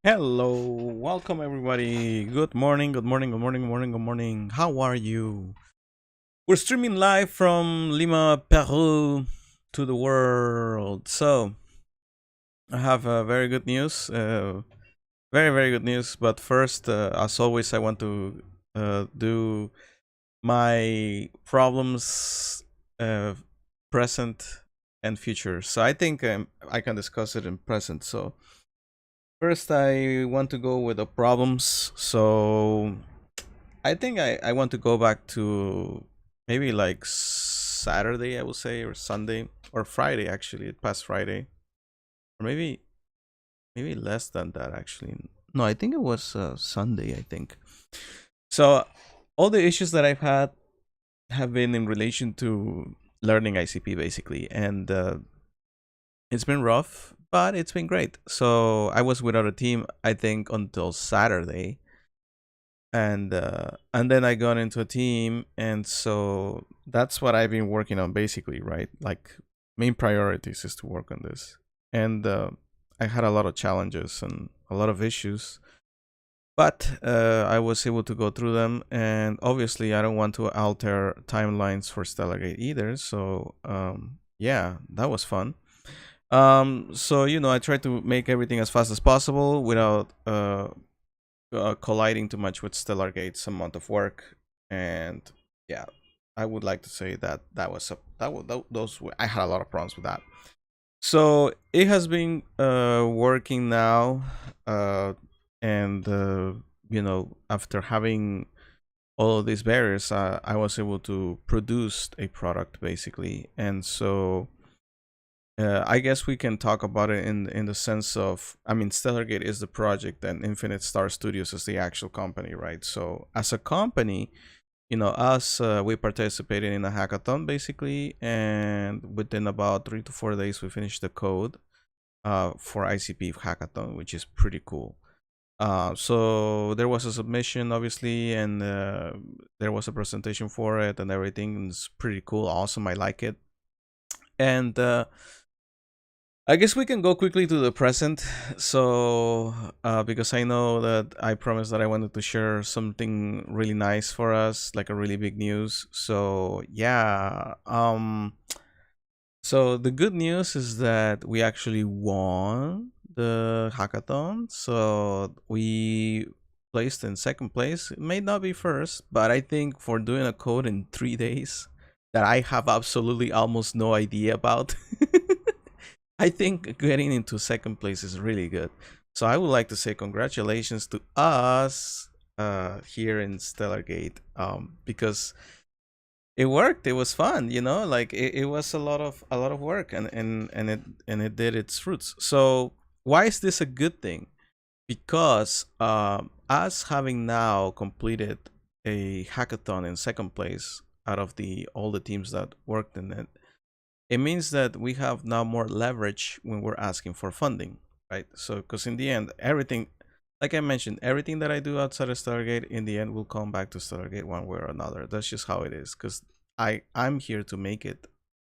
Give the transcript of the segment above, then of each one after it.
Hello, welcome everybody. Good morning, good morning, good morning, good morning, good morning. How are you? We're streaming live from Lima, Peru to the world. So, I have very good news. Very good news. But first, as always, I want to do my problems, present and future. So, I think I can discuss it in present. So, first, I want to go with the problems. So, I think I want to go back to maybe like Saturday, I would say, or Sunday, or Friday, actually, past Friday. Or maybe less than that, actually. No, I think it was Sunday, I think. So, all the issues that I've had have been in relation to learning ICP, basically. And it's been rough, but it's been great. So, I was without a team, I think, until Saturday, and then I got into a team, and so that's what I've been working on, basically, right? Like, main priorities is to work on this. And I had a lot of challenges and a lot of issues, but I was able to go through them. And obviously I don't want to alter timelines for Stellargate either, so yeah, that was fun. So I tried to make everything as fast as possible without colliding too much with Stellargate's amount of work. And yeah, I would like to say that that was a, that was those were, I had a lot of problems with that. So it has been working now, and after having all of these barriers, I was able to produce a product, basically. And so I guess we can talk about it in the sense of, I mean, Stellargate is the project and Infinite Star Studios is the actual company, right? So as a company, us, we participated in a hackathon, basically, and within about 3 to 4 days, we finished the code for ICP hackathon, which is pretty cool. So there was a submission, obviously, and there was a presentation for it, and everything. It's pretty cool, awesome. I like it. And I guess we can go quickly to the present. So, because I know that I promised that I wanted to share something really nice for us, like a really big news. So, yeah. So the good news is that we actually won the hackathon. So we placed in second place. It may not be first, but I think for doing a code in 3 days that I have absolutely almost no idea about. I think getting into second place is really good. So I would like to say congratulations to us here in Stellargate, because it worked. It was fun, like it was a lot of work, and it did its fruits. So why is this a good thing? Because us having now completed a hackathon in second place out of the all the teams that worked in it, it means that we have now more leverage when we're asking for funding, right? So, because in the end, everything, like I mentioned, everything that I do outside of Stargate, in the end, will come back to Stargate one way or another. That's just how it is. Because I'm here to make it.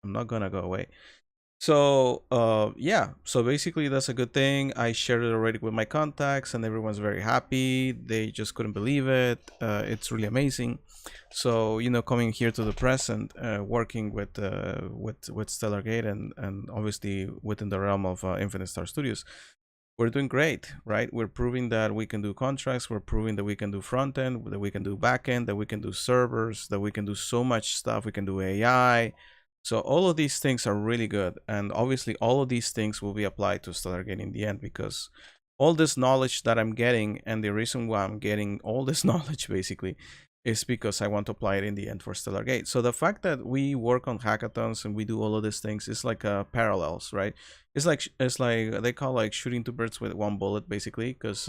I'm not gonna go away. So yeah, so basically that's a good thing. I shared it already with my contacts, and everyone's very happy. They just couldn't believe it. It's really amazing. So coming here to the present, working with Stellargate, and obviously within the realm of Infinite Star Studios, we're doing great, right? We're proving that we can do contracts. We're proving that we can do front end, that we can do back end, that we can do servers, that we can do so much stuff. We can do AI. So all of these things are really good. And obviously all of these things will be applied to Stellargate in the end, because all this knowledge that I'm getting, and the reason why I'm getting all this knowledge basically, is because I want to apply it in the end for Stellargate. So the fact that we work on hackathons and we do all of these things is like parallels, right? It's like they call like shooting two birds with one bullet, basically, because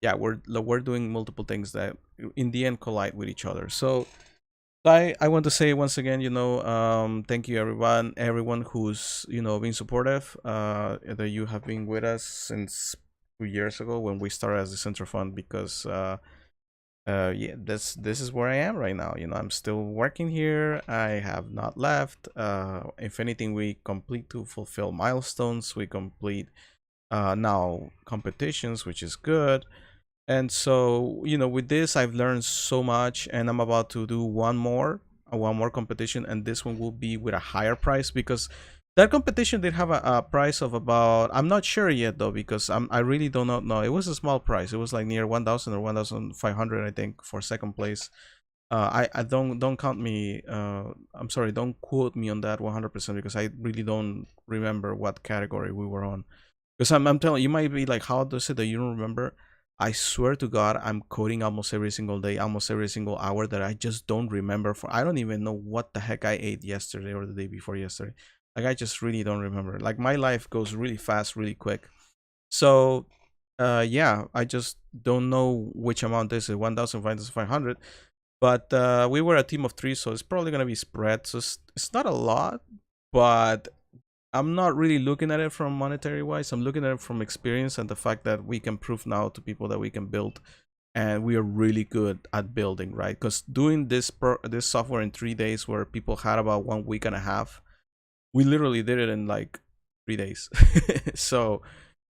yeah, we're doing multiple things that in the end collide with each other. So I want to say once again, thank you everyone who's been supportive. That you have been with us since 2 years ago when we started as the Center Fund, because yeah, this is where I am right now. I'm still working here. I have not left. If anything, we complete to fulfill milestones. We complete now competitions, which is good. And so, with this, I've learned so much, and I'm about to do one more competition, and this one will be with a higher price because that competition did have a price of about, I'm not sure yet though, because I really do not know. It was a small price. It was like near 1,000 or 1,500, I think, for second place. I don't count me. I'm sorry, don't quote me on that 100% because I really don't remember what category we were on. Because I'm telling you, you might be like, how does it that you don't remember? I swear to God, I'm coding almost every single day, almost every single hour that I just don't remember. I don't even know what the heck I ate yesterday or the day before yesterday. Like I just really don't remember. Like my life goes really fast, really quick. So, yeah, I just don't know which amount this is, 1,500. But we were a team of three, so it's probably gonna be spread. So it's not a lot, but I'm not really looking at it from monetary wise. I'm looking at it from experience and the fact that we can prove now to people that we can build, and we are really good at building, right? Because doing this software in 3 days, where people had about 1 week and a half, we literally did it in like 3 days. So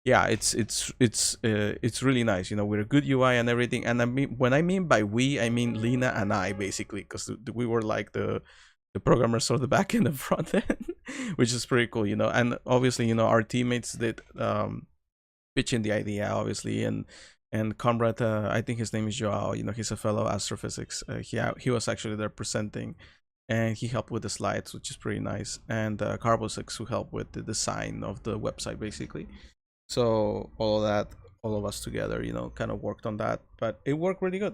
yeah, it's really nice, with a good UI and everything. And I mean, when I mean by we, I mean Lena and I, basically, because we were like the programmers or the back end and front end, which is pretty cool, and obviously, our teammates did pitch in the idea, obviously. And comrade, I think his name is Joao, he's a fellow astrophysics. He was actually there presenting, and he helped with the slides, which is pretty nice. And Carbosix, who helped with the design of the website, basically. So all of us together, kind of worked on that, but it worked really good,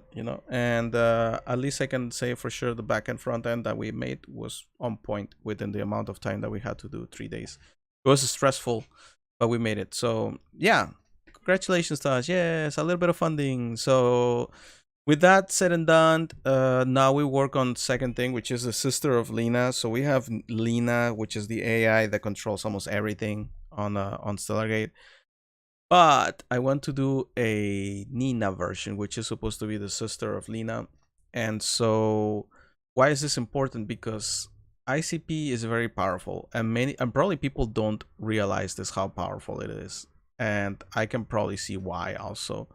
and at least I can say for sure the back end front end that we made was on point within the amount of time that we had to do, 3 days. It was stressful, but we made it. So yeah, congratulations to us. Yes, a little bit of funding. So with that said and done, now we work on second thing, which is the sister of Lena. So we have Lena, which is the AI that controls almost everything on Stellargate. But I want to do a Nina version, which is supposed to be the sister of Lena. And so why is this important? Because ICP is very powerful, and probably people don't realize this, how powerful it is. And I can probably see why also.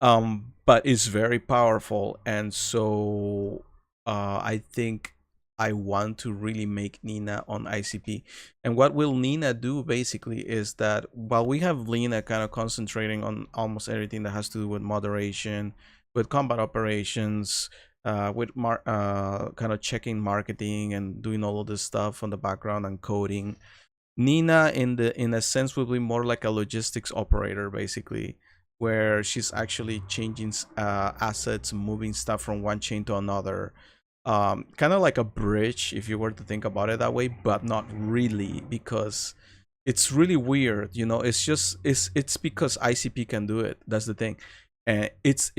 But it's very powerful, and so I think I want to really make Nina on ICP. And what will Nina do basically is that while we have Lena kind of concentrating on almost everything that has to do with moderation, with combat operations, with kind of checking marketing and doing all of this stuff on the background and coding, Nina in a sense will be more like a logistics operator, basically, where she's actually changing assets, moving stuff from one chain to another. Kind of like a bridge, if you were to think about it that way, but not really, because it's really weird. It's just it's because ICP can do it. That's the thing, and it's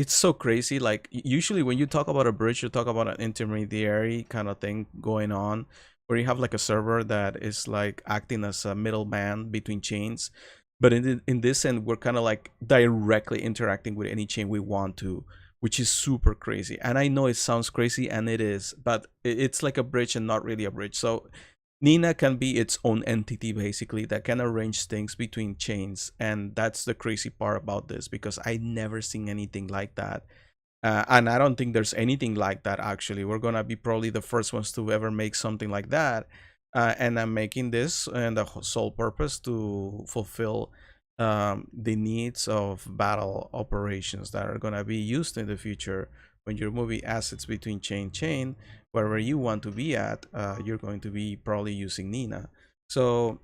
so crazy. Like usually when you talk about a bridge, you talk about an intermediary kind of thing going on, where you have like a server that is like acting as a middleman between chains. But in this end, we're kind of like directly interacting with any chain we want to, which is super crazy. And I know it sounds crazy, and it is, but it's like a bridge and not really a bridge. So Nina can be its own entity, basically, that can arrange things between chains. And that's the crazy part about this, because I never seen anything like that. And I don't think there's anything like that, actually. We're going to be probably the first ones to ever make something like that. And I'm making this and the sole purpose to fulfill the needs of battle operations that are going to be used in the future. When you're moving assets between chain, wherever you want to be at, you're going to be probably using Nina. So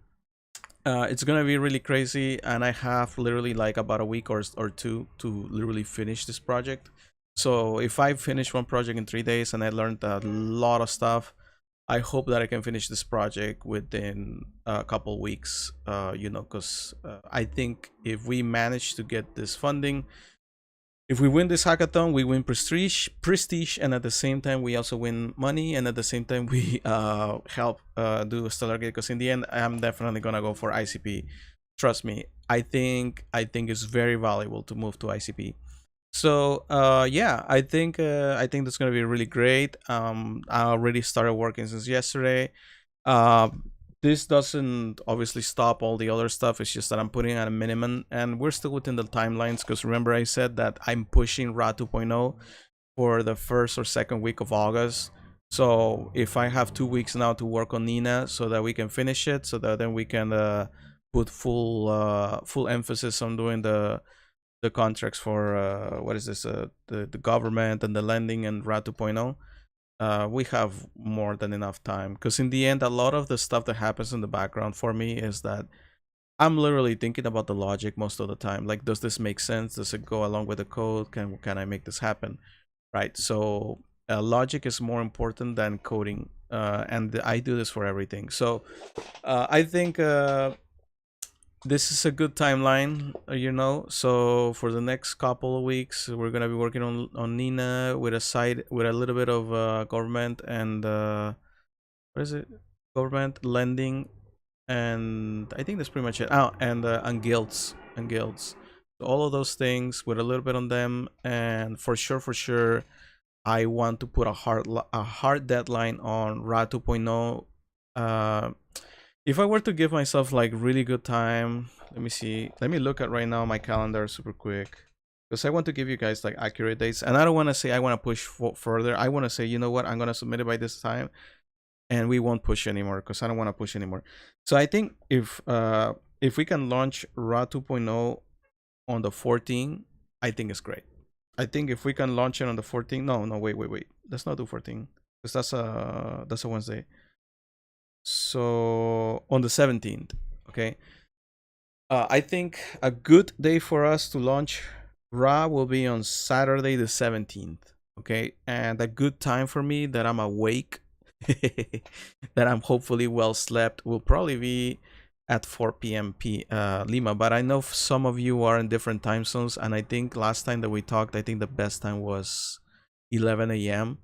it's gonna be really crazy, and I have literally like about a week or two to literally finish this project. So if I finish one project in 3 days and I learned a lot of stuff, I hope that I can finish this project within a couple weeks. Because I think if we manage to get this funding, if we win this hackathon, we win prestige, and at the same time we also win money, and at the same time we help do Stellargate. Because in the end, I'm definitely gonna go for ICP. Trust me, I think it's very valuable to move to ICP. So yeah, I think that's gonna be really great. I already started working since yesterday. This doesn't obviously stop all the other stuff. It's just that I'm putting at a minimum, and we're still within the timelines. Because remember, I said that I'm pushing Ra 2.0 for the first or second week of August. So if I have 2 weeks now to work on Nina, so that we can finish it, so that then we can put full emphasis on doing the contracts for what is this the government and the lending and Ra 2.0. We have more than enough time, because in the end, a lot of the stuff that happens in the background for me is that I'm literally thinking about the logic most of the time. Like, does this make sense? Does it go along with the code? Can I make this happen? Right. So logic is more important than coding, and I do this for everything. So I think this is a good timeline, so for the next couple of weeks we're gonna be working on Nina with a side with a little bit of government and what is it, government lending, and I think that's pretty much it. And guilds, so all of those things with a little bit on them. And for sure I want to put a hard deadline on Ra 2.0. uh if I were to give myself like really good time, let me see. Let me look at right now my calendar super quick, because I want to give you guys like accurate dates, and I don't want to say I want to push further. I want to say, you know what, I'm gonna submit it by this time, and we won't push anymore, because I don't want to push anymore. So I think if we can launch Ra 2.0 on the 14th, I think it's great. I think if we can launch it on the 14th, no, wait. Let's not do 14, because that's a Wednesday. So on the 17th, okay. I think a good day for us to launch Ra will be on Saturday the 17th, okay? And a good time for me that I'm awake, that I'm hopefully well slept, will probably be at 4 p.m. Lima. But I know some of you are in different time zones, and I think last time that we talked, I think the best time was 11 a.m.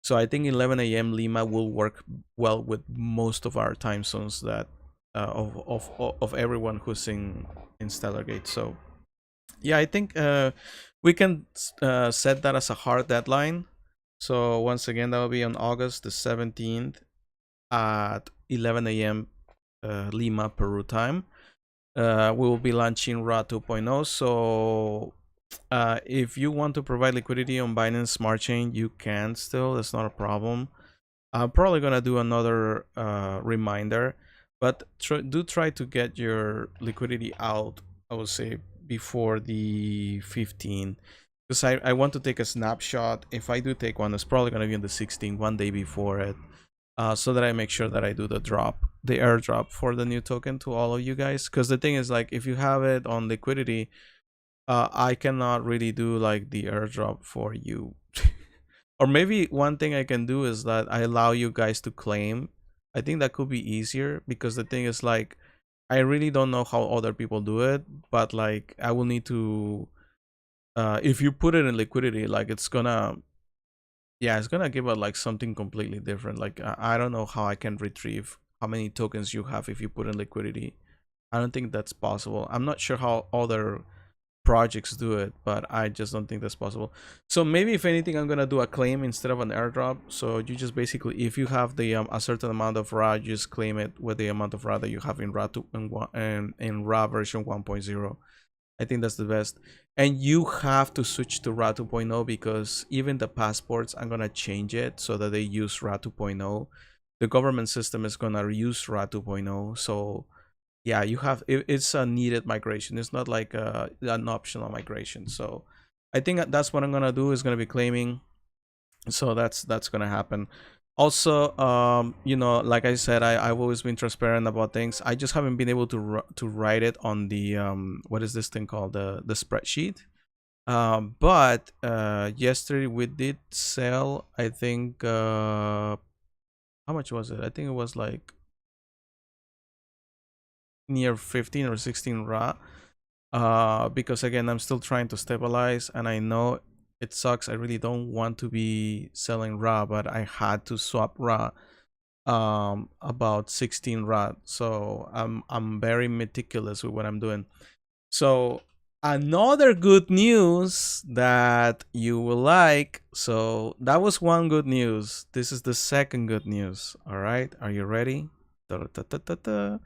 So I think 11 a.m. Lima will work well with most of our time zones, that of everyone who's in Stellargate. So yeah, I think we can set that as a hard deadline. So once again, that will be on August the 17th at 11 a.m. Lima Peru time. We will be launching Ra 2.0. So if you want to provide liquidity on Binance Smart Chain, you can still. That's not a problem. I'm probably gonna do another reminder, but do try to get your liquidity out, I would say, before the 15th, because I want to take a snapshot. If I do take one, it's probably gonna be on the 16th, one day before it, so that I make sure that I do the airdrop for the new token to all of you guys. Because the thing is, like, if you have it on liquidity, I cannot really do like the airdrop for you. Or maybe one thing I can do is that I allow you guys to claim. I think that could be easier, because the thing is, like, I really don't know how other people do it, but like I will need to if you put it in liquidity, like it's gonna give it like something completely different. Like I don't know how I can retrieve how many tokens you have if you put in liquidity. I don't think that's possible. I'm not sure how other projects do it, but I just don't think that's possible. So maybe if anything, I'm gonna do a claim instead of an airdrop. So you just basically, if you have the a certain amount of Ra, you just claim it with the amount of Ra that you have in Ra 2 and in Ra version 1.0. I think that's the best. And you have to switch to Ra 2.0, because even the passports, I'm gonna change it so that they use Ra 2.0. The government system is gonna use Ra 2.0. So yeah, you have it's a needed migration. It's not like an optional migration. So I think that's what I'm gonna do, is gonna be claiming. So that's gonna happen. Also, like I said, I've always been transparent about things. I just haven't been able to write it on the what is this thing called, the spreadsheet. But yesterday we did sell, I think, how much was it? I think it was like near 15 or 16 Ra. Because again, I'm still trying to stabilize, and I know it sucks. I really don't want to be selling Ra, but I had to swap Ra about 16 Ra. So I'm very meticulous with what I'm doing. So another good news that you will like. So that was one good news. This is the second good news. All right, are you ready? Da-da-da-da-da-da.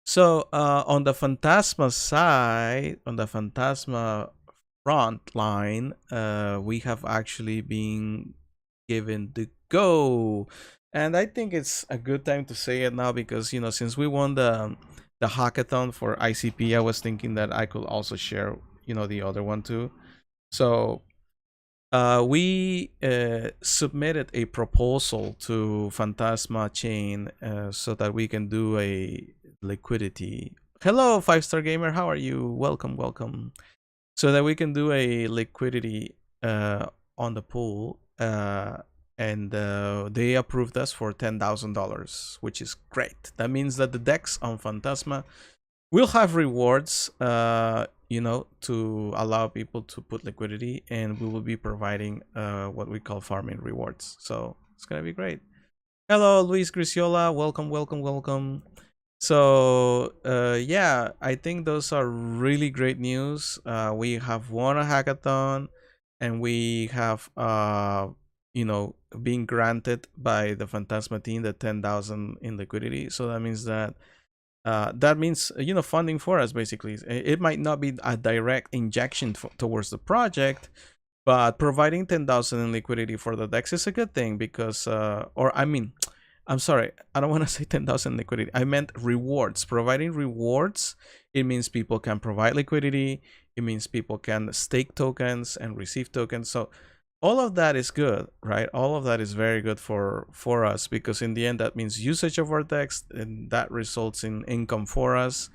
So on the Phantasma side, on the Phantasma front line, we have actually been given the go, and I think it's a good time to say it now because since we won the hackathon for ICP, I was thinking that I could also share the other one too. So we submitted a proposal to Phantasma Chain so that we can do a liquidity. Hello, 5-star gamer. How are you? Welcome, welcome. So that we can do a liquidity on the pool. And they approved us for $10,000, which is great. That means that the decks on Phantasma we'll have rewards, to allow people to put liquidity, and we will be providing what we call farming rewards. So it's gonna be great. Hello, Luis Griciola. Welcome, welcome, welcome. So yeah, I think those are really great news. We have won a hackathon, and we have being granted by the Phantasma team the 10,000 in liquidity. So that means funding for us. Basically it might not be a direct injection towards the project, but providing 10,000 in liquidity for the dex is a good thing because I'm sorry, I don't want to say 10,000 liquidity. I meant rewards. Providing rewards, it means people can provide liquidity. It means people can stake tokens and receive tokens. So all of that is good, right? All of that is very good for us because in the end that means usage of our text, and that results in income for us,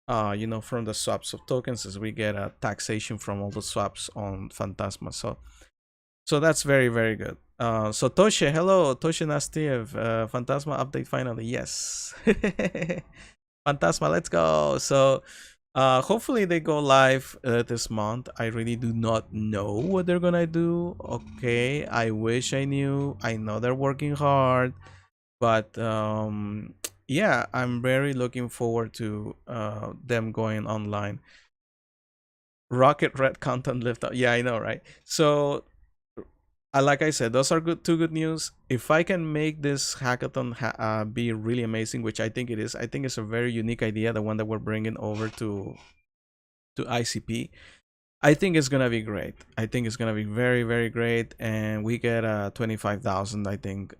from the swaps of tokens, as we get a taxation from all the swaps on Phantasma. So that's very, very good. So Toshe, hello, Toshe Nastiev, Phantasma update finally. Yes. Phantasma, let's go. So hopefully they go live this month. I really do not know what they're gonna do. Okay, I wish I knew. I know they're working hard, but yeah, I'm very looking forward to them going online. Rocket Red content lift up. Yeah, I know, right? So like I said, those are two good news. If I can make this hackathon be really amazing, which I think it is, I think it's a very unique idea, the one that we're bringing over to ICP. I think it's gonna be great. I think it's gonna be very, very great, and we get 25,000, I think,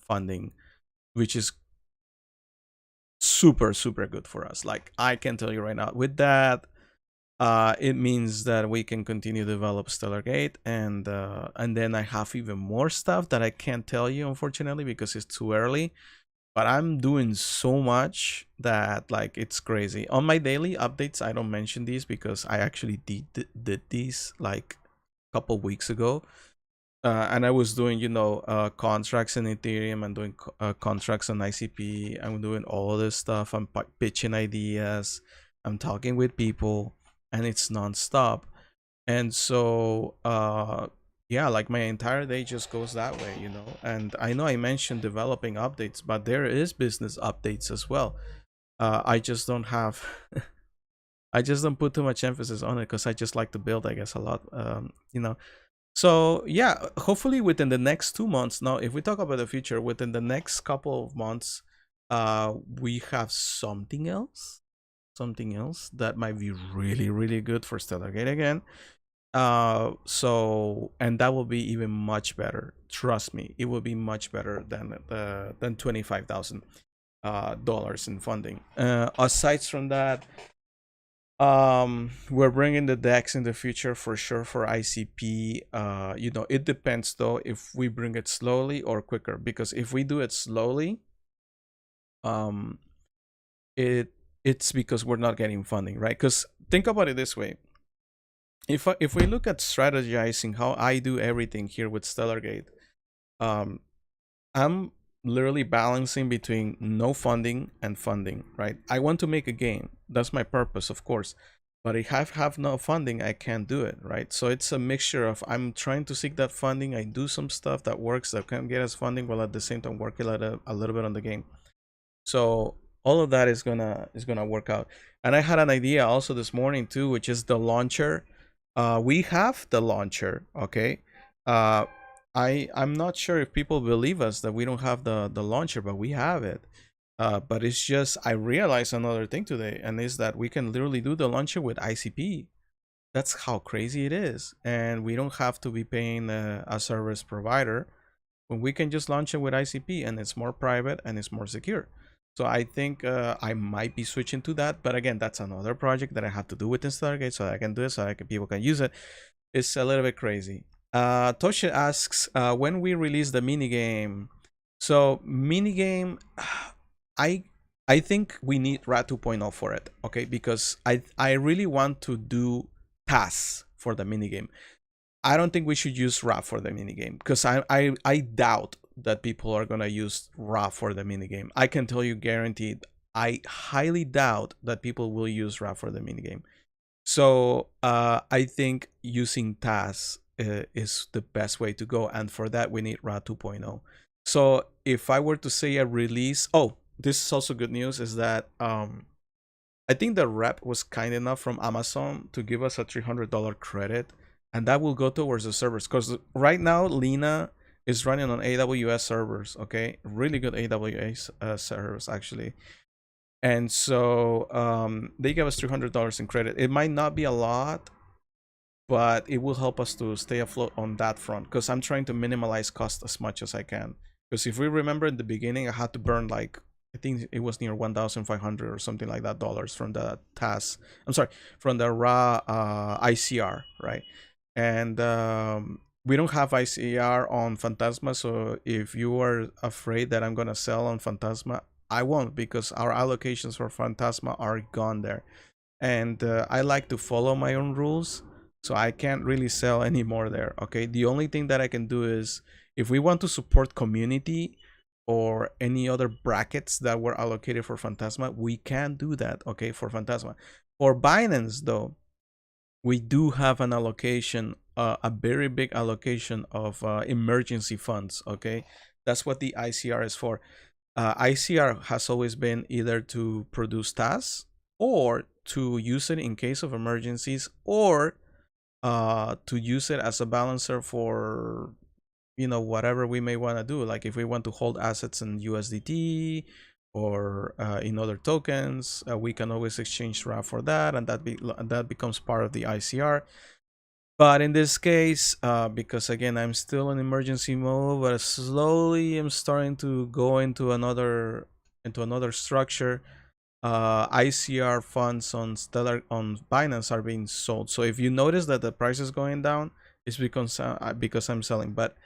funding, which is super, super good for us. Like I can tell you right now, with that, it means that we can continue to develop Stellar Gate, and then I have even more stuff that I can't tell you, unfortunately, because it's too early. But I'm doing so much that like it's crazy. On my daily updates, I don't mention these because I actually did these like a couple weeks ago. And I was doing, contracts in Ethereum and doing contracts on ICP. I'm doing all this stuff. I'm pitching ideas. I'm talking with people, and it's nonstop. And so, yeah, like my entire day just goes that way. And I know I mentioned developing updates, but there is business updates as well. I just don't have I just don't put too much emphasis on it because I just like to build, I guess, a lot. So yeah, hopefully within the next 2 months. Now if we talk about the future, within the next couple of months, we have something else that might be really, really good for Stellar Gate again. So, and that will be even much better. Trust me, it will be much better than $25,000 in funding. Aside from that, we're bringing the decks in the future for sure for ICP. It depends though if we bring it slowly or quicker, because if we do it slowly, it's because we're not getting funding, right? Because think about it this way: if we look at strategizing how I do everything here with Stellargate, I'm literally balancing between no funding and funding, right? I want to make a game. That's my purpose, of course. But if I have no funding, I can't do it, right? So it's a mixture of I'm trying to seek that funding. I do some stuff that works that can get us funding while at the same time working a little bit on the game. So all of that is gonna work out. And I had an idea also this morning too, which is the launcher. We have the launcher, okay? I'm not sure if people believe us that we don't have the launcher, but we have it. But it's just I realized another thing today, and is that we can literally do the launcher with ICP. That's how crazy it is, and we don't have to be paying a service provider when we can just launch it with ICP, and it's more private and it's more secure. So I think I might be switching to that, but again, that's another project that I have to do within Stargate, so I can do it, so people can use it. It's a little bit crazy. Tosha asks when we release the minigame. So minigame, I I think we need RAT 2.0 for it, okay? Because I really want to do tasks for the minigame. I don't think we should use RAW for the minigame because I doubt that people are gonna use RAW for the minigame. I can tell you guaranteed, I highly doubt that people will use RAW for the minigame. So I think using tasks is the best way to go, and for that we need RAW 2.0. So if I were to say a release, oh, this is also good news, is that I think the rep was kind enough from Amazon to give us a $300 credit, and that will go towards the servers. Because right now, Lena is running on AWS servers, okay? Really good AWS servers, actually. And so they gave us $300 in credit. It might not be a lot, but it will help us to stay afloat on that front, because I'm trying to minimize cost as much as I can. Because if we remember in the beginning, I had to burn like, I think it was near 1,500 or something like that dollars from the task. I'm sorry, from the raw ICR, right? And we don't have ICR on Phantasma, so if you are afraid that I'm gonna sell on Phantasma, I won't, because our allocations for Phantasma are gone there, and I like to follow my own rules, so I can't really sell anymore there. Okay, the only thing that I can do is if we want to support community or any other brackets that were allocated for Phantasma, we can do that, okay, for Phantasma. For Binance, though, we do have an allocation, a very big allocation of emergency funds, okay? That's what the ICR is for. ICR has always been either to produce tasks or to use it in case of emergencies, or to use it as a balancer for, you know, whatever we may want to do, like if we want to hold assets in USDT or in other tokens, we can always exchange RAV for that, and that becomes part of the ICR. But in this case, because again I'm still in emergency mode, but slowly I'm starting to go into another structure. ICR funds on Binance are being sold. So if you notice that the price is going down, it's because I'm selling. But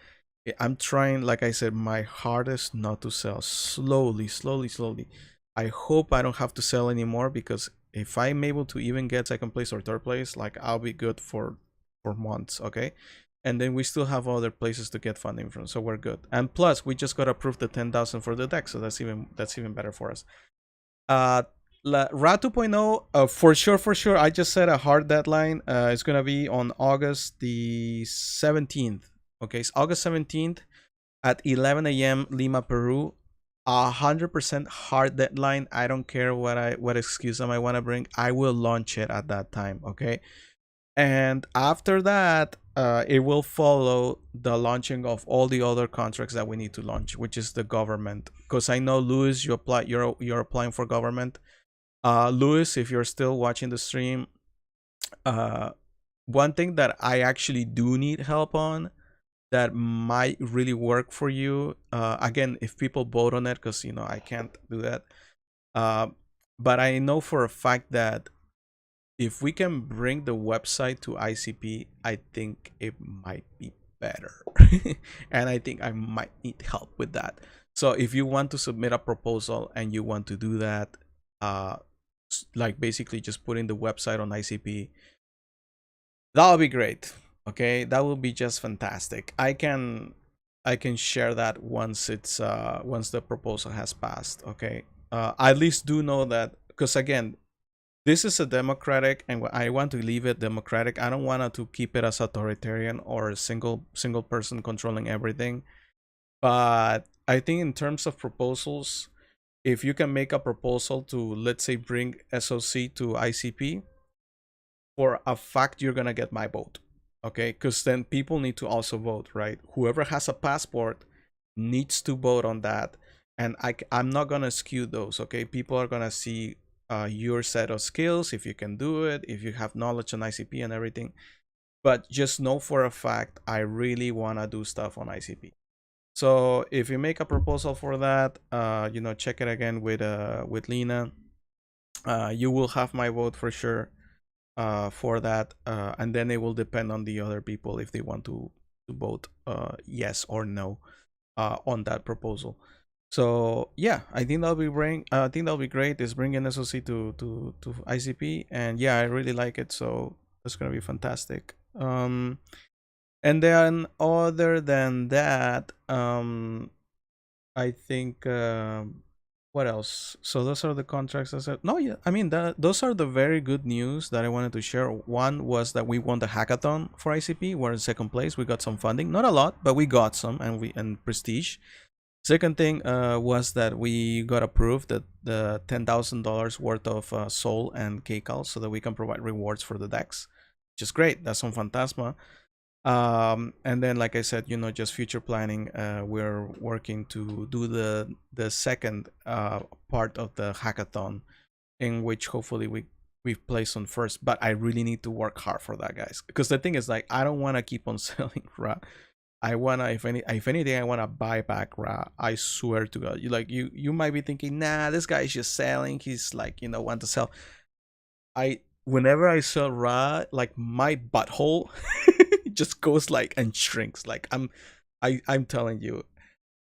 I'm trying, like I said, my hardest not to sell. Slowly, slowly, slowly. I hope I don't have to sell anymore, because if I'm able to even get second place or third place, like I'll be good for months, okay? And then we still have other places to get funding from, so we're good. And plus, we just got approved the 10,000 for the deck, so that's even better for us. RA 2.0, for sure. I just set a hard deadline. It's gonna be on August the 17th. Okay, it's August 17th at 11 a.m. Lima, Peru. 100% hard deadline. I don't care what excuse I might want to bring. I will launch it at that time. Okay, and after that, it will follow the launching of all the other contracts that we need to launch, which is the government. Because I know, Luis, you're applying for government. Luis, if you're still watching the stream, one thing that I actually do need help on, that might really work for you. Again, if people vote on it, because you know I can't do that. But I know for a fact that if we can bring the website to ICP, I think it might be better. And I think I might need help with that. So if you want to submit a proposal and you want to do that, like basically just putting the website on ICP, that'll be great. Okay, that will be just fantastic. I can share that once it's once the proposal has passed. Okay, I at least do know that, because again, this is a democratic, and I want to leave it democratic. I don't want to keep it as authoritarian or a single person controlling everything. But I think in terms of proposals, if you can make a proposal to, let's say, bring SOC to ICP, for a fact you're gonna get my vote. Okay, because then people need to also vote, right? Whoever has a passport needs to vote on that, and I'm not gonna skew those. Okay, people are gonna see your set of skills, if you can do it, if you have knowledge on ICP and everything. But just know for a fact, I really wanna do stuff on ICP. So if you make a proposal for that, check it again with Lena. You will have my vote for sure for that, and then it will depend on the other people if they want to vote yes or no on that proposal. So yeah, I think I think that'll be great. Is bringing SOC to ICP, and yeah, I really like it. So that's gonna be fantastic. And then other than that, I think what else? So those are the contracts. I said no, yeah. I mean, those are the very good news that I wanted to share. One was that we won the hackathon for ICP. We're in second place. We got some funding, not a lot, but we got some, and prestige. Second thing was that we got approved that the $10,000 worth of Soul and KCAL, so that we can provide rewards for the decks, which is great. That's on Phantasma. And then, like I said, just future planning. We're working to do the second part of the hackathon, in which hopefully we've placed on first. But I really need to work hard for that, guys, because the thing is, like, I don't want to keep on selling Ra. I wanna, if anything, I wanna buy back Ra. I swear to God. You might be thinking, nah, this guy is just selling. He's like, want to sell. Whenever I sell Ra, like, my butthole just goes like and shrinks. Like, I'm telling you,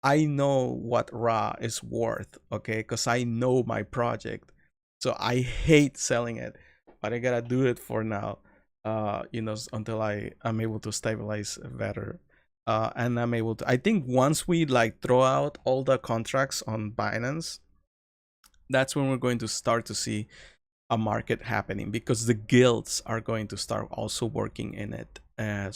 I know what Ra is worth, okay? Because I know my project, so I hate selling it, but I gotta do it for now. Until I'm able to stabilize better. And I'm able to. I think once we like throw out all the contracts on Binance, that's when we're going to start to see a market happening, because the guilds are going to start also working in it. And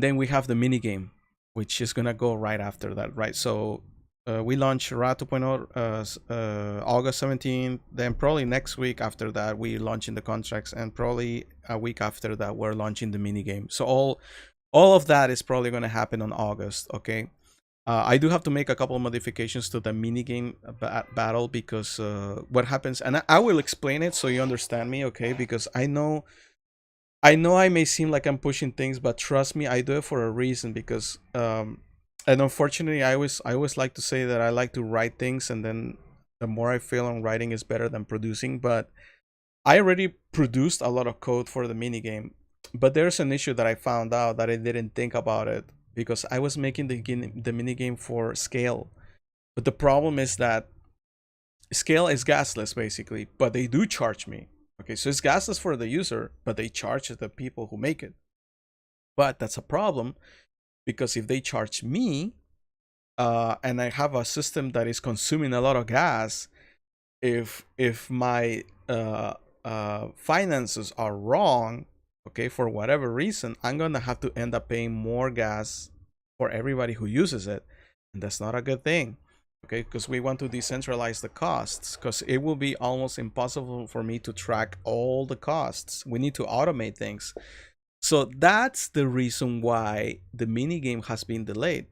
then we have the mini game, which is gonna go right after that, right? So we launch Ra 2.0 August 17th. Then probably next week after that we launch in the contracts, and probably a week after that we're launching the mini game. So all of that is probably going to happen on August. Okay, I do have to make a couple of modifications to the minigame battle, because what happens, and I will explain it so you understand me, okay? Because I know I may seem like I'm pushing things, but trust me, I do it for a reason. Because and unfortunately, I always like to say that I like to write things, and then the more I feel on writing is better than producing. But I already produced a lot of code for the minigame, but there's an issue that I found out that I didn't think about it, because I was making the minigame for Scale. But the problem is that Scale is gasless basically, but they do charge me. Okay, so it's gasless for the user, but they charge the people who make it. But that's a problem, because if they charge me, and I have a system that is consuming a lot of gas, if my finances are wrong, okay, for whatever reason, I'm gonna have to end up paying more gas for everybody who uses it, and that's not a good thing, okay? Because we want to decentralize the costs, because it will be almost impossible for me to track all the costs. We need to automate things. So that's the reason why the mini game has been delayed.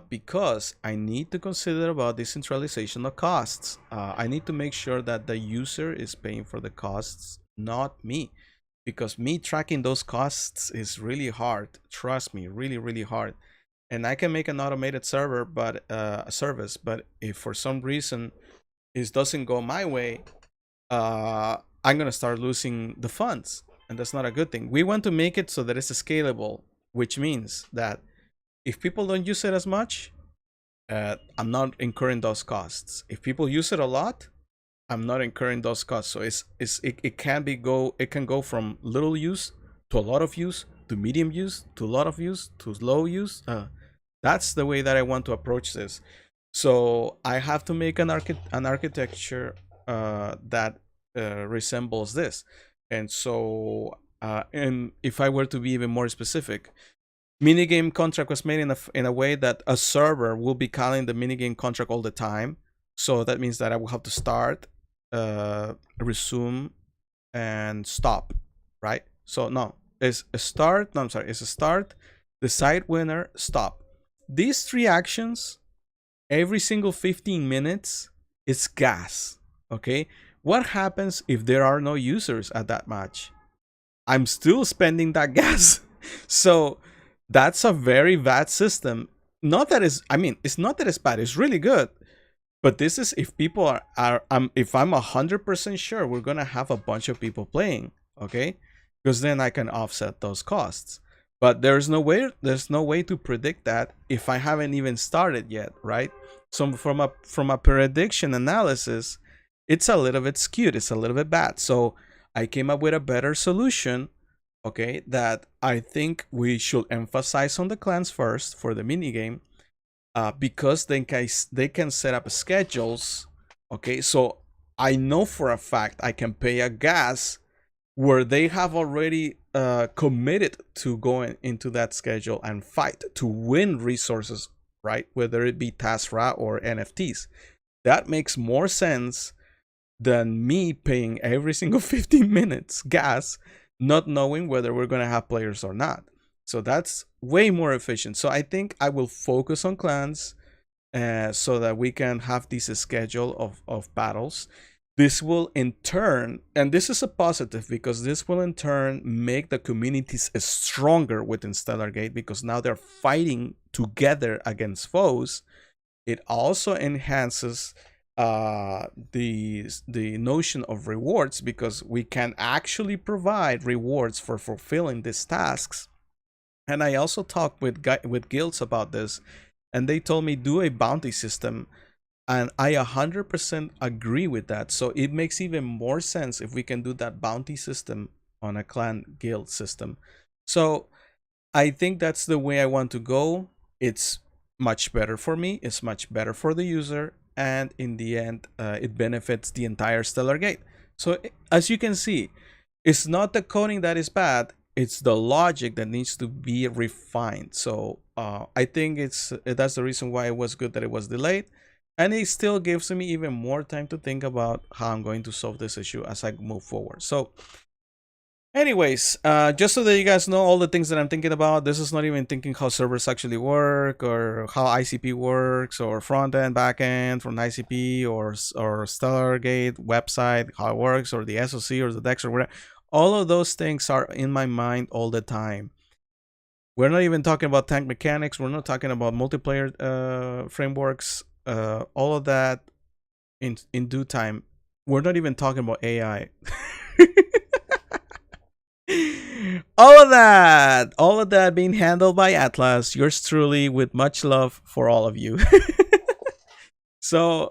Because I need to consider about decentralization of costs. I need to make sure that the user is paying for the costs, not me. Because me tracking those costs is really hard. Trust me, really, really hard. And I can make an automated server, but a service. But if for some reason it doesn't go my way, I'm gonna start losing the funds, and that's not a good thing. We want to make it so that it's scalable, which means that if people don't use it as much, I'm not incurring those costs. If people use it a lot, I'm not incurring those costs. So it can go from little use to a lot of use, to medium use, to a lot of use, to low use. That's the way that I want to approach this. So I have to make an architecture that resembles this. And so and if I were to be even more specific, minigame contract was made in a way that a server will be calling the minigame contract all the time. So that means that I will have to start, resume, and stop, right? So no, it's a start. No, I'm sorry, it's a start, decide winner, stop. These three actions, every single 15 minutes is gas. Okay, what happens if there are no users at that match? I'm still spending that gas. So that's a very bad system. Not that it's, I mean, it's not that it's bad, it's really good. But this is if people are if I'm 100% sure we're gonna have a bunch of people playing, okay? Because then I can offset those costs. But there's no way to predict that if I haven't even started yet, right? So from a prediction analysis, it's a little bit skewed, it's a little bit bad. So I came up with a better solution, okay, that I think we should emphasize on the clans first for the mini game, because they can set up schedules. Okay, so I know for a fact I can pay a gas where they have already committed to going into that schedule and fight to win resources, right? Whether it be TASRA or NFTs. That makes more sense than me paying every single 15 minutes gas, not knowing whether we're going to have players or not. So that's way more efficient. So I think I will focus on clans, so that we can have this schedule of battles. This will in turn, and this is a positive because this will in turn make the communities stronger within Stellar Gate, because now they're fighting together against foes. It also enhances the notion of rewards, because we can actually provide rewards for fulfilling these tasks. And I also talked with guilds about this, and they told me do a bounty system, and I 100% agree with that. So it makes even more sense if we can do that bounty system on a clan guild system. So I think that's the way I want to go. It's much better for me, it's much better for the user, and in the end, it benefits the entire Stellar Gate. So as you can see, it's not the coding that is bad, it's the logic that needs to be refined. So I think that's the reason why it was good that it was delayed, and it still gives me even more time to think about how I'm going to solve this issue as I move forward. So anyways, just so that you guys know all the things that I'm thinking about, this is not even thinking how servers actually work, or how ICP works, or front end, back end from ICP, or Stellargate website, how it works, or the SOC, or the DEX, or whatever. All of those things are in my mind all the time. We're not even talking about tank mechanics. We're not talking about multiplayer frameworks. All of that in due time. We're not even talking about AI. all of that being handled by Atlas, yours truly, with much love for all of you. So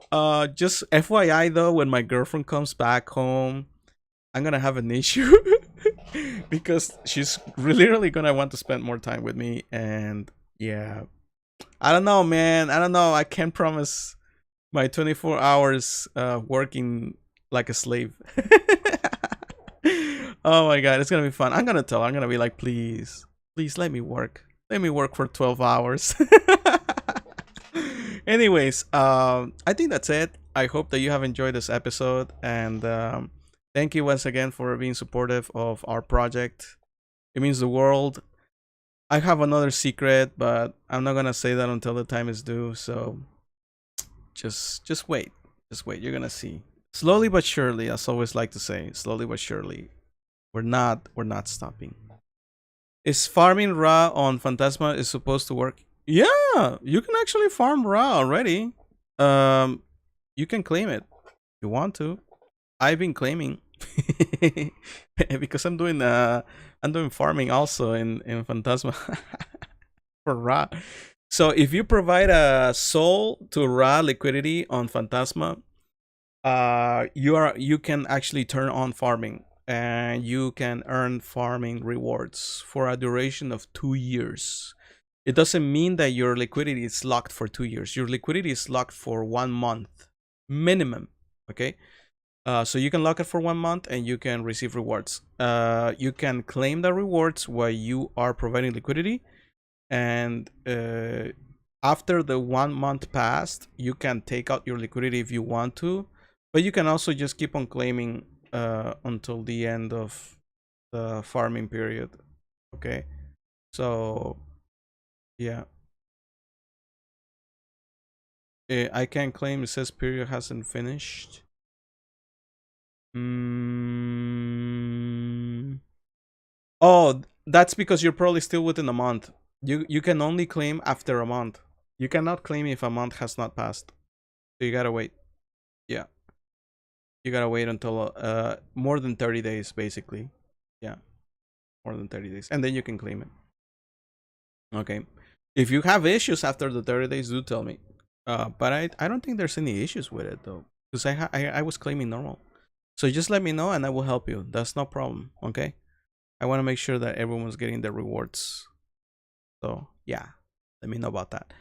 just FYI though, when my girlfriend comes back home, I'm gonna have an issue because she's literally gonna want to spend more time with me. And yeah, I don't know, man, I don't know, I can't promise my 24 hours working like a slave. Oh my god, it's gonna be fun. I'm gonna tell her, I'm gonna be like, please let me work, for 12 hours. Anyways, I think that's it. I hope that you have enjoyed this episode, and thank you once again for being supportive of our project. It means the world. I have another secret, but I'm not gonna say that until the time is due. So just wait, you're gonna see. Slowly but surely, as I always like to say, slowly but surely. We're not stopping. Is farming raw on Phantasma is supposed to work? Yeah, you can actually farm raw already. You can claim it if you want to. I've been claiming because I'm doing farming also in Phantasma for raw. So if you provide a soul to raw liquidity on Phantasma, you can actually turn on farming, and you can earn farming rewards for a duration of 2 years. It doesn't mean that your liquidity is locked for 2 years. Your liquidity is locked for 1 month minimum. Okay, so you can lock it for 1 month and you can receive rewards. You can claim the rewards while you are providing liquidity, and after the 1 month passed, you can take out your liquidity if you want to, but you can also just keep on claiming until the end of the farming period. Okay, so yeah, I can't claim. It says period hasn't finished. Oh, that's because you're probably still within a month. You can only claim after a month. You cannot claim if a month has not passed. So you gotta wait. Yeah, you gotta wait until more than 30 days, basically. Yeah, more than 30 days, and then you can claim it. Okay. If you have issues after the 30 days, do tell me. But I don't think there's any issues with it though, because I was claiming normal. So just let me know and I will help you. That's no problem. Okay. I want to make sure that everyone's getting their rewards. So yeah, let me know about that.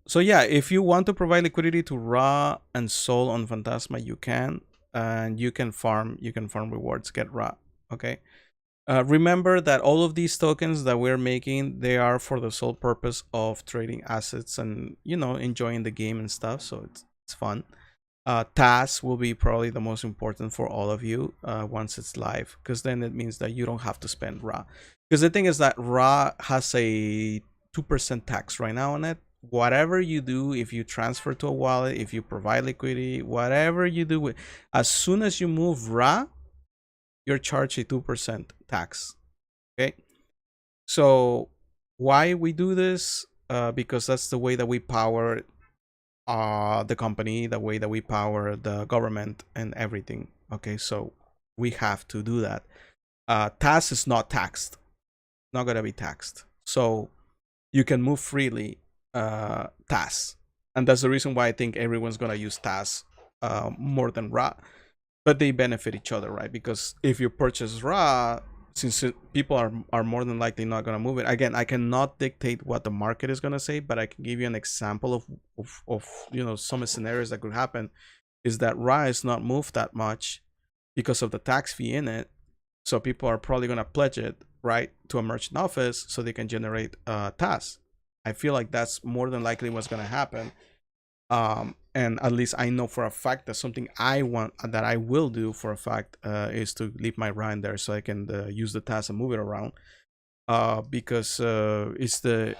So yeah, if you want to provide liquidity to Ra and Sol on Phantasma, you can, and you can farm rewards, get Ra. Okay. Remember that all of these tokens that we're making, they are for the sole purpose of trading assets and, you know, enjoying the game and stuff. So it's fun. TAS will be probably the most important for all of you once it's live, because then it means that you don't have to spend Ra. Because the thing is that Ra has a 2% tax right now on it. Whatever you do, if you transfer to a wallet, if you provide liquidity, whatever you do with, as soon as you move Ra, you're charged a 2% tax. Okay, so why we do this? Because that's the way that we power the company, the way that we power the government and everything. Okay, so we have to do that. TAS is not taxed, not gonna be taxed, so you can move freely TAS, and that's the reason why I think everyone's gonna use TAS more than Ra. But they benefit each other, right? Because if you purchase Ra, since people are more than likely not going to move it. Again, I cannot dictate what the market is going to say, but I can give you an example of you know, some scenarios that could happen. Is that Ra is not moved that much because of the tax fee in it, so people are probably going to pledge it, right, to a merchant office so they can generate TAS. I feel like that's more than likely what's going to happen. And at least I know for a fact that something I want, that I will do for a fact, is to leave my Ra in there so I can use the TAS and move it around, because it's the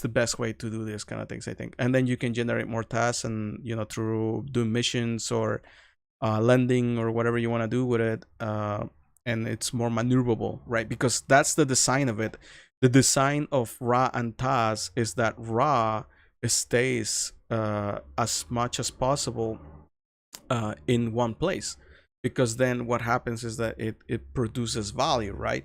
best way to do this kind of things, I think. And then you can generate more TAS, and, you know, through doing missions or lending or whatever you want to do with it, and it's more maneuverable, right? Because that's the design of it. The design of Ra and TAS is that Ra stays as much as possible in one place, because then what happens is that it produces value, right?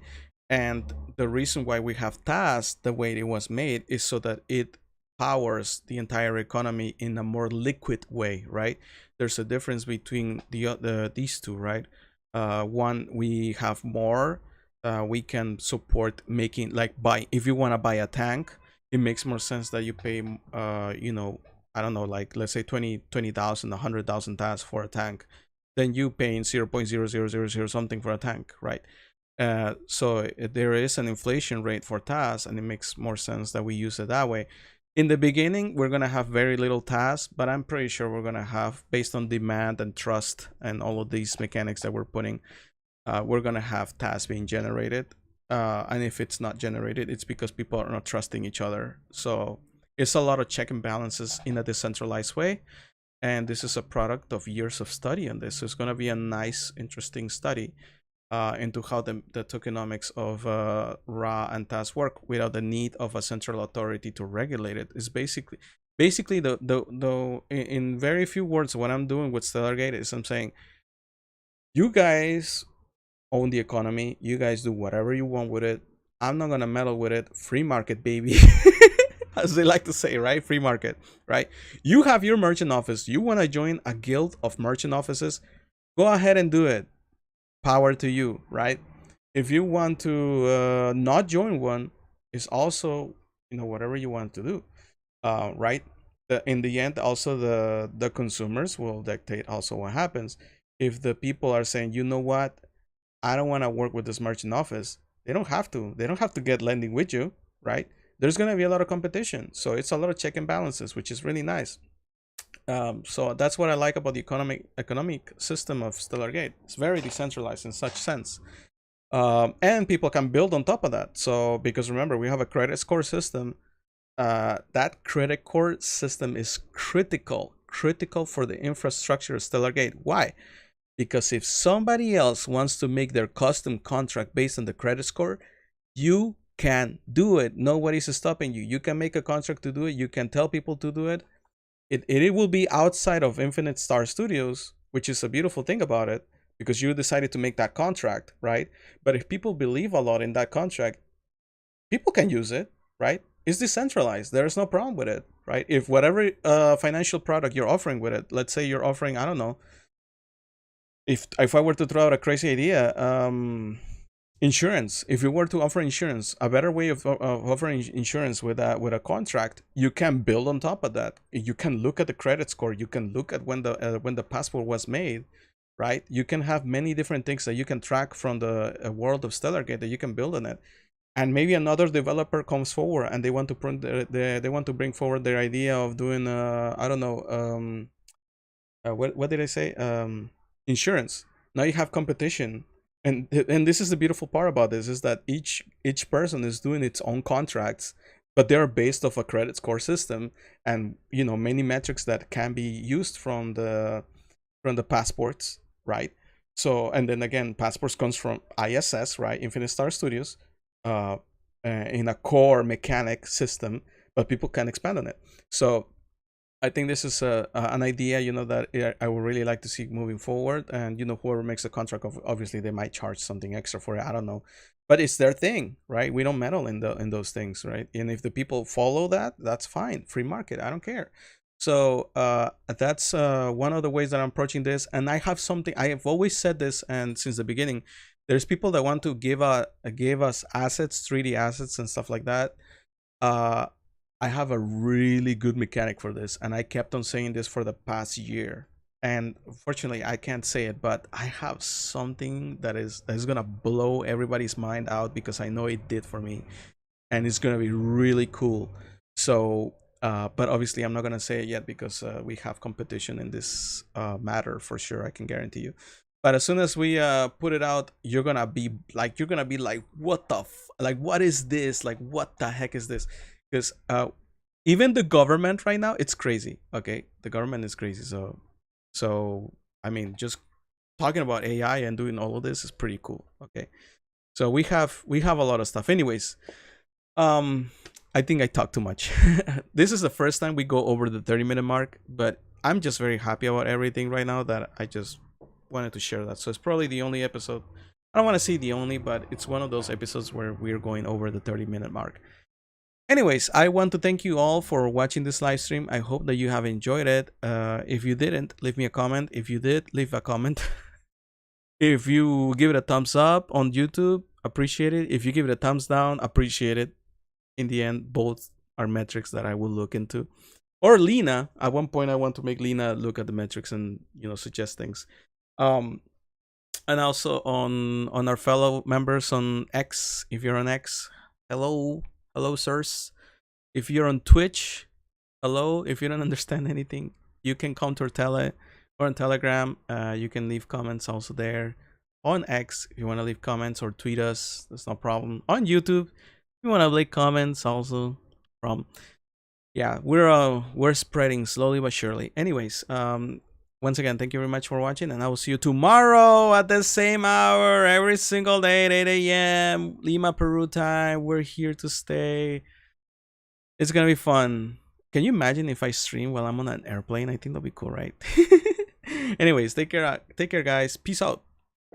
And the reason why we have TAS the way it was made is so that it powers the entire economy in a more liquid way, right? There's a difference between these two, right? One, we have more, we can support making, like, buy, if you want to buy a tank, it makes more sense that you pay you know, I don't know, like, let's say 20,000, 100,000 TAS for a tank, then you paying 0.0000 something for a tank, right? So there is an inflation rate for TAS, and it makes more sense that we use it that way. In the beginning, we're gonna have very little TAS, but I'm pretty sure we're gonna have, based on demand and trust and all of these mechanics that we're putting, we're gonna have TAS being generated. And if it's not generated, it's because people are not trusting each other. So it's a lot of check and balances in a decentralized way. And this is a product of years of study on this. So it's going to be a nice, interesting study into how the tokenomics of Ra and TAS work without the need of a central authority to regulate it. It's basically the in very few words, what I'm doing with Stellargate is I'm saying, you guys own the economy, you guys do whatever you want with it, I'm not gonna meddle with it. Free market, baby. As they like to say, right? Free market, right? You have your merchant office, you want to join a guild of merchant offices, go ahead and do it. Power to you, right? If you want to not join one, it's also, you know, whatever you want to do, right? In the end, also the consumers will dictate also what happens. If the people are saying, you know what, I don't want to work with this merchant office, they don't have to. They don't have to get lending with you, right? There's going to be a lot of competition. So it's a lot of check and balances, which is really nice. So that's what I like about the economic system of Stellargate. It's very decentralized in such sense. And people can build on top of that. So, because remember, we have a credit score system. that credit core system is critical for the infrastructure of Stellargate. Why? Because if somebody else wants to make their custom contract based on the credit score, you can do it. Nobody's stopping you. You can make a contract to do it. You can tell people to do it. It will be outside of Infinite Star Studios, which is a beautiful thing about it, because you decided to make that contract, right? But if people believe a lot in that contract, people can use it, right? It's decentralized. There is no problem with it, right? If whatever financial product you're offering with it, let's say you're offering, I don't know, if I were to throw out a crazy idea, insurance. If you were to offer insurance, a better way of offering insurance with a contract, you can build on top of that. You can look at the credit score. You can look at when the passport was made, right? You can have many different things that you can track from the world of Stellargate that you can build on it. And maybe another developer comes forward and they want to they want to bring forward their idea of doing I don't know, what did I say, insurance. Now you have competition, and this is the beautiful part about this, is that each person is doing its own contracts, but they are based off a credit score system, and many metrics that can be used from the passports, right? So, and then again, passports comes from ISS, right, Infinite Star Studios, uh, in a core mechanic system, but people can expand on it. So I think this is an idea, that I would really like to see moving forward. And whoever makes the contract, obviously they might charge something extra for it. I don't know, but it's their thing, right? We don't meddle in those things, right? And if the people follow that, that's fine. Free market, I don't care. So that's one of the ways that I'm approaching this. And I have something I have always said this, and since the beginning, there's people that want to give us assets, 3D assets and stuff like that. Uh, I have a really good mechanic for this, and I kept on saying this for the past year. And fortunately, I can't say it, but I have something that is gonna blow everybody's mind out, because I know it did for me, and it's gonna be really cool. So, but obviously, I'm not gonna say it yet, because we have competition in this matter for sure. I can guarantee you. But as soon as we put it out, you're gonna be like, what the like, what is this? Like, what the heck is this? Because even the government right now, it's crazy. Okay, the government is crazy. So I mean, just talking about AI and doing all of this is pretty cool. Okay, so we have a lot of stuff. Anyways, um, I think I talked too much. This is the first time we go over the 30-minute mark, but I'm just very happy about everything right now that I just wanted to share that. So it's probably the only episode. I don't want to say the only, but it's one of those episodes where we're going over the 30-minute mark. Anyways, I want to thank you all for watching this live stream. I hope that you have enjoyed it. If you didn't, leave me a comment. If you did, leave a comment. If you give it a thumbs up on YouTube, appreciate it. If you give it a thumbs down, appreciate it. In the end, both are metrics that I will look into. Or Lena. At one point, I want to make Lena look at the metrics and suggest things. And also on our fellow members on X. If you're on X, hello. Hello, sirs. If you're on Twitch, hello. If you don't understand anything, you can come to our or on Telegram. You can leave comments also there. On X, if you want to leave comments or tweet us, that's no problem. On YouTube, if you want to leave comments also. Yeah, we're spreading slowly but surely. Anyways, once again, thank you very much for watching, and I will see you tomorrow at the same hour, every single day at 8 a.m. Lima, Peru time. We're here to stay. It's gonna be fun. Can you imagine if I stream while I'm on an airplane? I think that'll be cool, right? Anyways, take care, guys. Peace out.